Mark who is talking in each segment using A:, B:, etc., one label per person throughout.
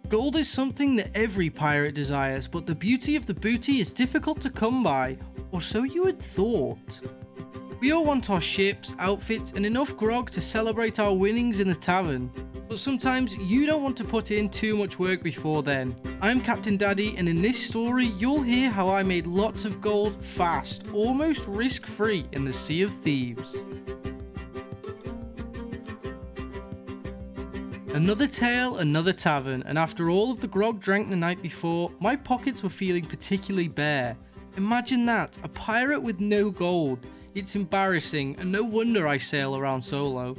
A: Gold is something that every pirate desires, but the beauty of the booty is difficult to come by, or so you had thought. We all want our ships, outfits, and enough grog to celebrate our winnings in the tavern. But sometimes you don't want to put in too much work before then. I'm Captain Daddy, and in this story you'll hear how I made lots of gold fast, almost risk-free in the Sea of Thieves. Another tale, another tavern, and after all of the grog drank the night before, my pockets were feeling particularly bare. Imagine that, a pirate with no gold. It's embarrassing, and no wonder I sail around solo.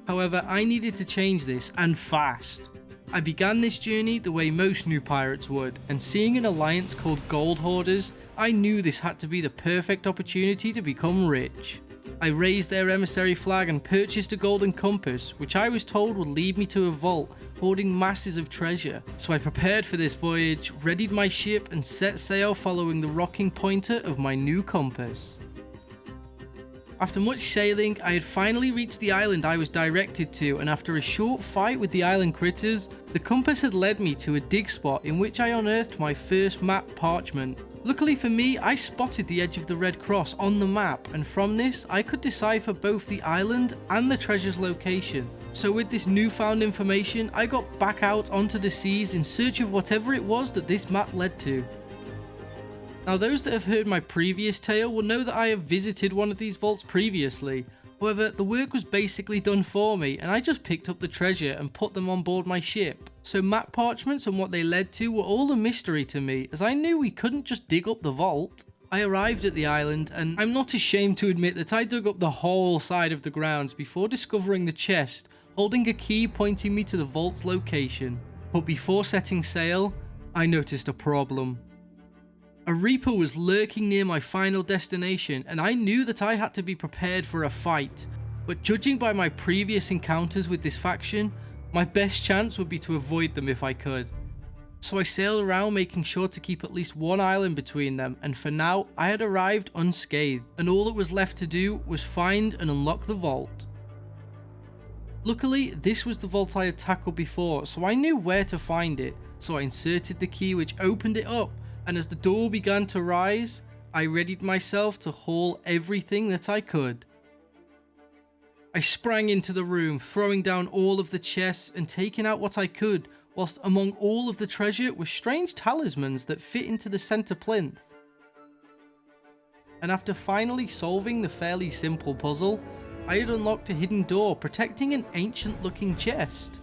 A: However, I needed to change this, and fast. I began this journey the way most new pirates would, and seeing an alliance called Gold Hoarders, I knew this had to be the perfect opportunity to become rich. I raised their emissary flag and purchased a golden compass, which I was told would lead me to a vault hoarding masses of treasure. So I prepared for this voyage, readied my ship, and set sail following the rocking pointer of my new compass. After much sailing, I had finally reached the island I was directed to, and after a short fight with the island critters, the compass had led me to a dig spot in which I unearthed my first map parchment. Luckily for me, I spotted the edge of the red cross on the map, and from this I could decipher both the island and the treasure's location. So with this newfound information, I got back out onto the seas in search of whatever it was that this map led to. Now those that have heard my previous tale will know that I have visited one of these vaults previously. However, the work was basically done for me, and I just picked up the treasure and put them on board my ship. So map parchments and what they led to were all a mystery to me, as I knew we couldn't just dig up the vault. I arrived at the island, and I'm not ashamed to admit that I dug up the whole side of the grounds before discovering the chest, holding a key pointing me to the vault's location. But before setting sail, I noticed a problem. A Reaper was lurking near my final destination, and I knew that I had to be prepared for a fight. But judging by my previous encounters with this faction, my best chance would be to avoid them if I could. So I sailed around making sure to keep at least one island between them, and for now I had arrived unscathed, and all that was left to do was find and unlock the vault. Luckily, this was the vault I had tackled before, so I knew where to find it, so I inserted the key which opened it up, and as the door began to rise, I readied myself to haul everything that I could. I sprang into the room, throwing down all of the chests and taking out what I could, whilst among all of the treasure were strange talismans that fit into the centre plinth. And after finally solving the fairly simple puzzle, I had unlocked a hidden door protecting an ancient looking chest.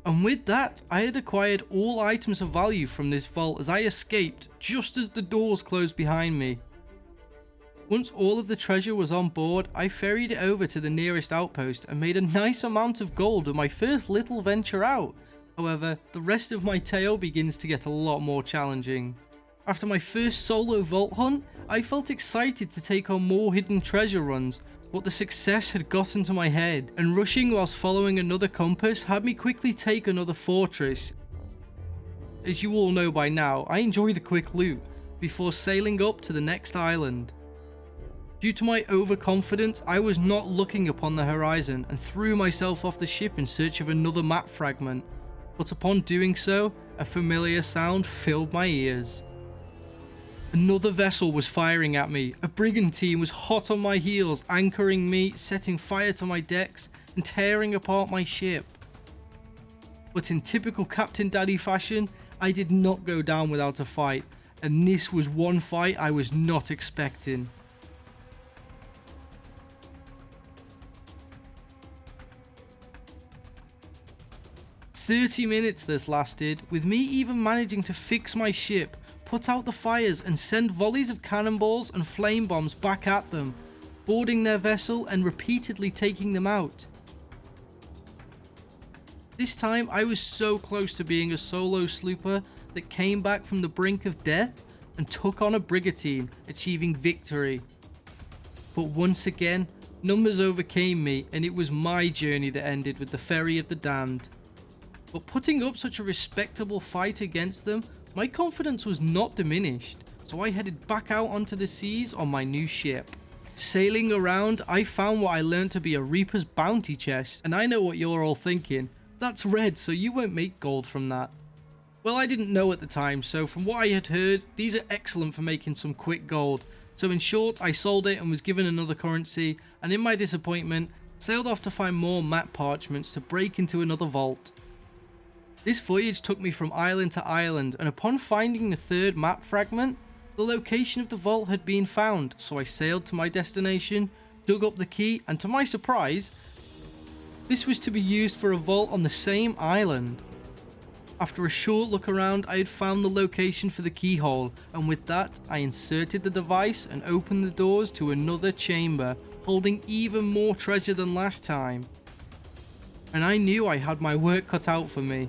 A: And with that, I had acquired all items of value from this vault as I escaped just as the doors closed behind me. Once all of the treasure was on board, I ferried it over to the nearest outpost and made a nice amount of gold with my first little venture out. However, the rest of my tale begins to get a lot more challenging. After my first solo vault hunt, I felt excited to take on more hidden treasure runs, but the success had gotten to my head, and rushing whilst following another compass had me quickly take another fortress. As you all know by now, I enjoy the quick loot, before sailing up to the next island. Due to my overconfidence, I was not looking upon the horizon and threw myself off the ship in search of another map fragment, but upon doing so, a familiar sound filled my ears. Another vessel was firing at me. A brigantine was hot on my heels, anchoring me, setting fire to my decks, and tearing apart my ship. But in typical Captain Daddy fashion, I did not go down without a fight, and this was one fight I was not expecting. "30 minutes this lasted, with me even managing to fix my ship, put out the fires and send volleys of cannonballs and flame bombs back at them, boarding their vessel and repeatedly taking them out. This time I was so close to being a solo slooper that came back from the brink of death and took on a brigantine, achieving victory. But once again, numbers overcame me, and it was my journey that ended with the Ferry of the Damned. But putting up such a respectable fight against them, my confidence was not diminished, so I headed back out onto the seas on my new ship. Sailing around, I found what I learned to be a Reaper's bounty chest, and I know what you're all thinking. That's red, so you won't make gold from that. Well, I didn't know at the time, so from what I had heard, these are excellent for making some quick gold. So in short, I sold it and was given another currency, and in my disappointment, sailed off to find more matte parchments to break into another vault. This voyage took me from island to island, and upon finding the third map fragment, the location of the vault had been found, so I sailed to my destination, dug up the key, and to my surprise, this was to be used for a vault on the same island. After a short look around, I had found the location for the keyhole, and with that, I inserted the device and opened the doors to another chamber, holding even more treasure than last time. And I knew I had my work cut out for me.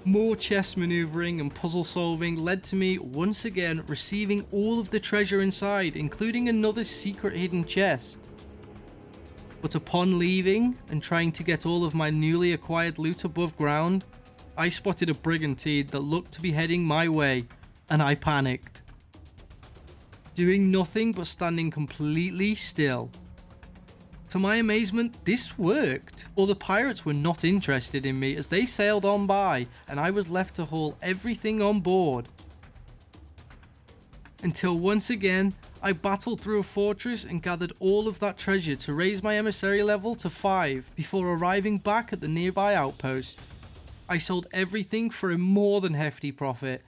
A: More chess maneuvering and puzzle solving led to me once again receiving all of the treasure inside, including another secret hidden chest. But upon leaving and trying to get all of my newly acquired loot above ground, I spotted a brigantine that looked to be heading my way, and I panicked. Doing nothing but standing completely still. To my amazement, this worked. Or the pirates were not interested in me as they sailed on by, and I was left to haul everything on board. Until once again, I battled through a fortress and gathered all of that treasure to raise my emissary level to 5 before arriving back at the nearby outpost. I sold everything for a more than hefty profit,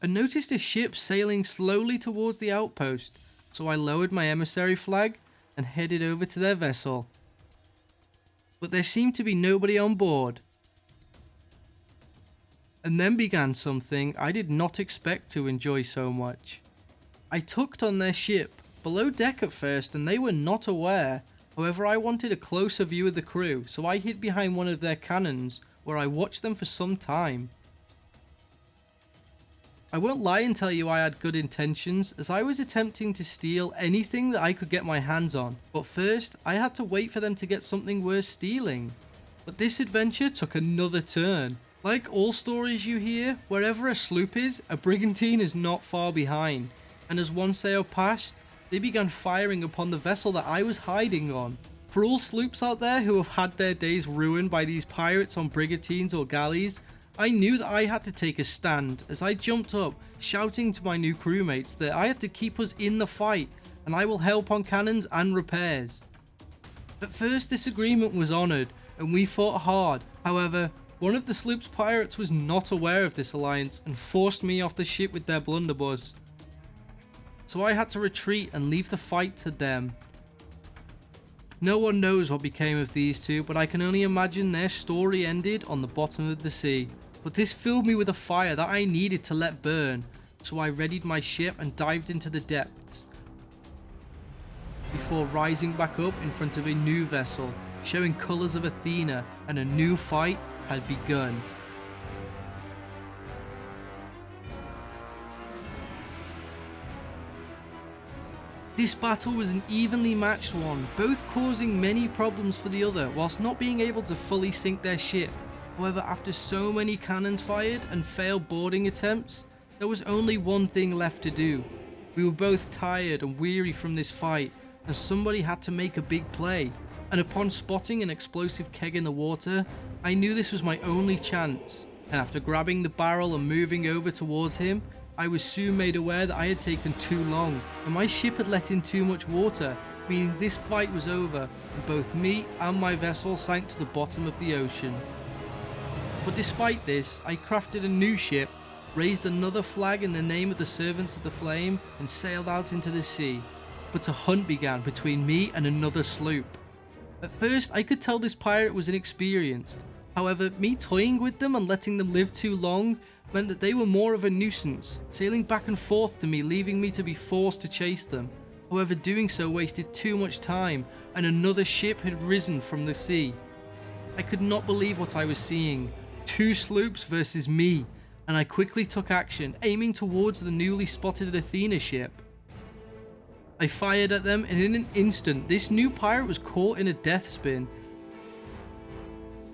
A: and noticed a ship sailing slowly towards the outpost, so I lowered my emissary flag and headed over to their vessel. But there seemed to be nobody on board. And then began something I did not expect to enjoy so much. I tucked on their ship, below deck at first, and they were not aware. However, I wanted a closer view of the crew, so I hid behind one of their cannons, where I watched them for some time. I won't lie and tell you I had good intentions, as I was attempting to steal anything that I could get my hands on, but first I had to wait for them to get something worth stealing. But this adventure took another turn. Like all stories you hear, wherever a sloop is, a brigantine is not far behind, and as one sail passed, they began firing upon the vessel that I was hiding on. For all sloops out there who have had their days ruined by these pirates on brigantines or galleys, I knew that I had to take a stand as I jumped up, shouting to my new crewmates that I had to keep us in the fight and I will help on cannons and repairs. At first this agreement was honoured and we fought hard. However, one of the sloop's pirates was not aware of this alliance and forced me off the ship with their blunderbuss. So I had to retreat and leave the fight to them. No one knows what became of these two, but I can only imagine their story ended on the bottom of the sea. But this filled me with a fire that I needed to let burn, so I readied my ship and dived into the depths, before rising back up in front of a new vessel, showing colours of Athena, and a new fight had begun. This battle was an evenly matched one, both causing many problems for the other, whilst not being able to fully sink their ship. However, after so many cannons fired and failed boarding attempts, there was only one thing left to do. We were both tired and weary from this fight, and somebody had to make a big play. And upon spotting an explosive keg in the water, I knew this was my only chance. And after grabbing the barrel and moving over towards him, I was soon made aware that I had taken too long, and my ship had let in too much water, meaning this fight was over, and both me and my vessel sank to the bottom of the ocean. But despite this, I crafted a new ship, raised another flag in the name of the Servants of the Flame, and sailed out into the sea. But a hunt began between me and another sloop. At first, I could tell this pirate was inexperienced. However, me toying with them and letting them live too long meant that they were more of a nuisance, sailing back and forth to me, leaving me to be forced to chase them. However, doing so wasted too much time, and another ship had risen from the sea. I could not believe what I was seeing. 2 sloops versus me, and I quickly took action, aiming towards the newly spotted Athena ship. I fired at them, and in an instant, this new pirate was caught in a death spin.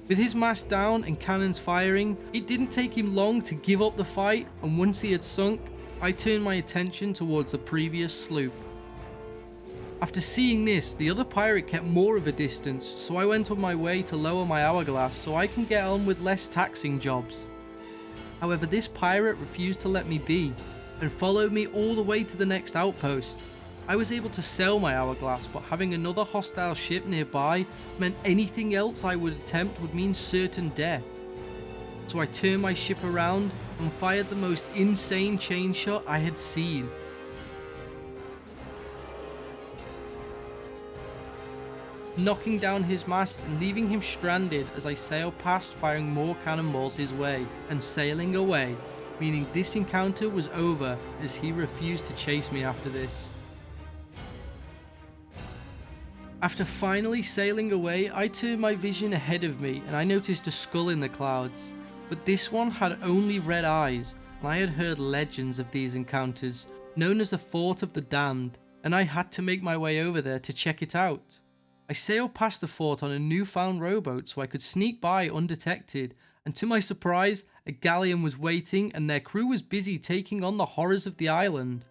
A: With his mast down and cannons firing, it didn't take him long to give up the fight, and once he had sunk, I turned my attention towards the previous sloop. After seeing this, the other pirate kept more of a distance, so I went on my way to lower my hourglass so I can get on with less taxing jobs. However, this pirate refused to let me be, and followed me all the way to the next outpost. I was able to sell my hourglass, but having another hostile ship nearby meant anything else I would attempt would mean certain death. So I turned my ship around and fired the most insane chain shot I had seen. Knocking down his mast and leaving him stranded as I sailed past, firing more cannonballs his way and sailing away, meaning this encounter was over as he refused to chase me after this. After finally sailing away, I turned my vision ahead of me and I noticed a skull in the clouds, but this one had only red eyes, and I had heard legends of these encounters, known as the Fort of the Damned, and I had to make my way over there to check it out. I sailed past the fort on a newfound rowboat so I could sneak by undetected, and to my surprise, a galleon was waiting and their crew was busy taking on the horrors of the island.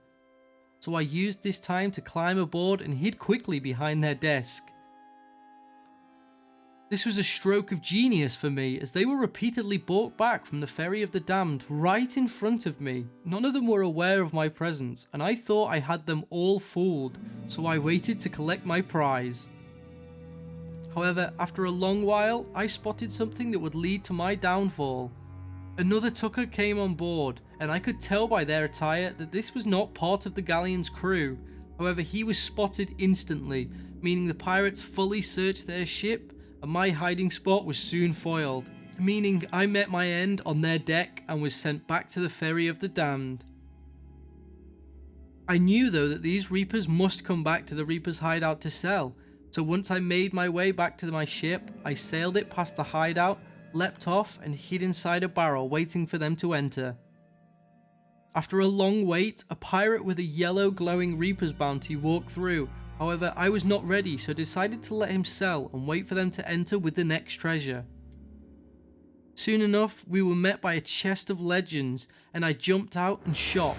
A: So I used this time to climb aboard and hid quickly behind their desk. This was a stroke of genius for me, as they were repeatedly brought back from the Ferry of the Damned right in front of me. None of them were aware of my presence, and I thought I had them all fooled, so I waited to collect my prize. However, after a long while, I spotted something that would lead to my downfall. Another tucker came on board, and I could tell by their attire that this was not part of the galleon's crew. However, he was spotted instantly, meaning the pirates fully searched their ship, and my hiding spot was soon foiled, meaning I met my end on their deck and was sent back to the Ferry of the Damned. I knew though that these reapers must come back to the reapers' hideout to sell, so once I made my way back to my ship, I sailed it past the hideout, leapt off and hid inside a barrel waiting for them to enter. After a long wait, a pirate with a yellow glowing reaper's bounty walked through. However, I was not ready, so decided to let him sell and wait for them to enter with the next treasure. Soon enough, we were met by a chest of legends and I jumped out and shot,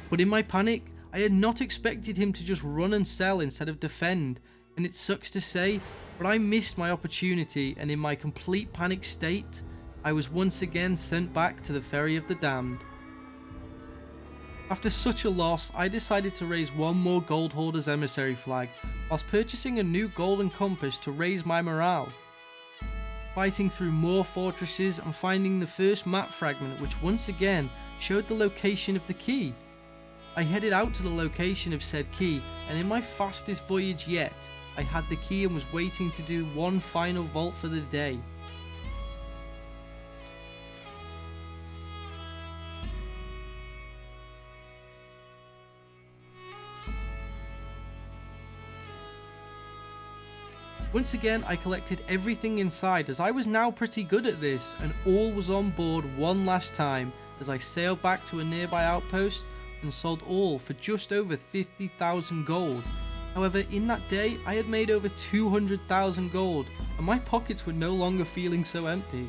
A: but in my panic, I had not expected him to just run and sell instead of defend. And it sucks to say, but I missed my opportunity, and in my complete panic state, I was once again sent back to the Ferry of the Damned. After such a loss, I decided to raise one more Gold Hoarder's emissary flag, whilst purchasing a new golden compass to raise my morale. Fighting through more fortresses and finding the first map fragment, which once again showed the location of the key. I headed out to the location of said key, and in my fastest voyage yet, I had the key and was waiting to do one final vault for the day. Once again, I collected everything inside, as I was now pretty good at this, and all was on board one last time as I sailed back to a nearby outpost and sold all for just over 50,000 gold. However, in that day, I had made over 200,000 gold, and my pockets were no longer feeling so empty.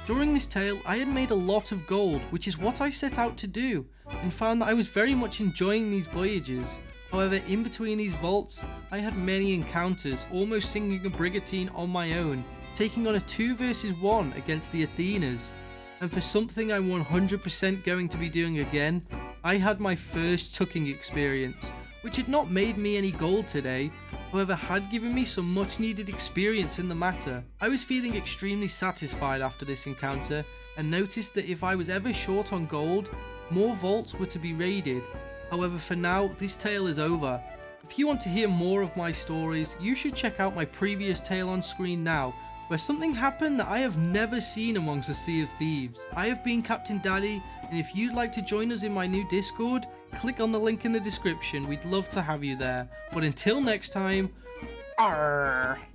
A: During this tale, I had made a lot of gold, which is what I set out to do, and found that I was very much enjoying these voyages. However, in between these vaults, I had many encounters, almost singing a brigantine on my own, taking on a 2 versus 1 against the Athenas. And for something I'm 100% going to be doing again, I had my first tucking experience, which had not made me any gold today, however had given me some much needed experience in the matter. I was feeling extremely satisfied after this encounter, and noticed that if I was ever short on gold, more vaults were to be raided. However, for now, this tale is over. If you want to hear more of my stories, you should check out my previous tale on screen now, where something happened that I have never seen amongst the Sea of Thieves. I have been Captain Daddy, and if you'd like to join us in my new Discord, click on the link in the description. We'd love to have you there. But until next time, arrgh.